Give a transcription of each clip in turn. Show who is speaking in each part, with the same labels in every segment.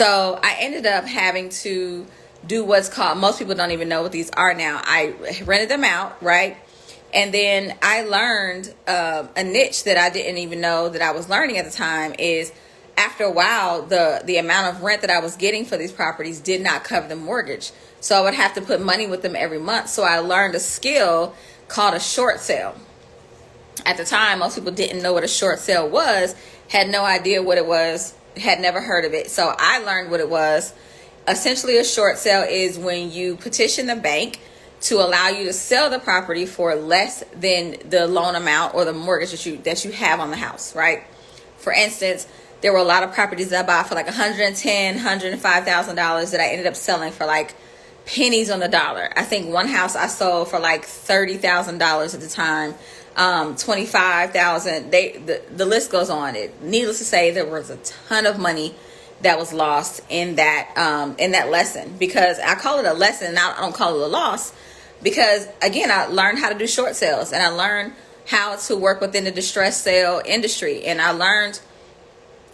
Speaker 1: So I ended up having to do what's called, most people don't even know what these are now. I rented them out, right? And then I learned a niche that I didn't even know that I was learning at the time is after a while, the amount of rent that I was getting for these properties did not cover the mortgage. So I would have to put money with them every month. So I learned a skill called a short sale. At the time, most people didn't know what a short sale was, had no idea what it was, had never heard of it. So I learned what it was. Essentially, a short sale is when you petition the bank to allow you to sell the property for less than the loan amount or the mortgage that you have on the house, right? For instance, there were a lot of properties that I bought for like $110,000, $105,000 that I ended up selling for like pennies on the dollar. I think one house I sold for like $30,000 at the time, 25,000. The list goes on. Needless to say, there was a ton of money that was lost in that lesson, because I call it a lesson. I don't call it a loss, because again, I learned how to do short sales, and I learned how to work within the distressed sale industry, and I learned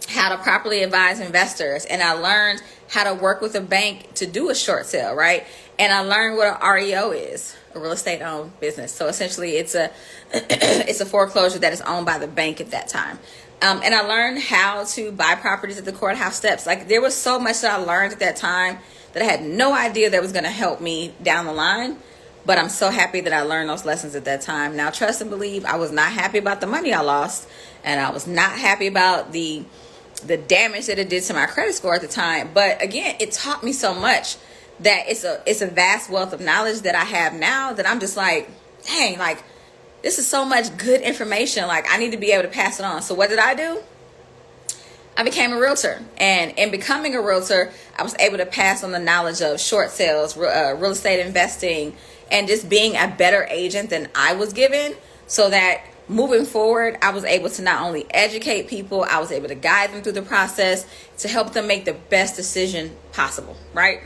Speaker 1: how to properly advise investors, and I learned how to work with a bank to do a short sale, right? And I learned what an REO is, a real estate owned business. So essentially it's a it's a foreclosure that is owned by the bank at that time. And I learned how to buy properties at the courthouse steps. Like, there was so much that I learned at that time that I had no idea that was going to help me down the line. But I'm so happy that I learned those lessons at that time. Now, trust and believe, I was not happy about the money I lost, and I was not happy about the damage that it did to my credit score at the time. But again, it taught me so much that it's a vast wealth of knowledge that I have now that I'm just like, dang, like, this is so much good information. Like, I need to be able to pass it on. So what did I do? I became a realtor, and in becoming a realtor, I was able to pass on the knowledge of short sales, real estate investing, and just being a better agent than I was given, so that moving forward, I was able to not only educate people, I was able to guide them through the process to help them make the best decision possible, right?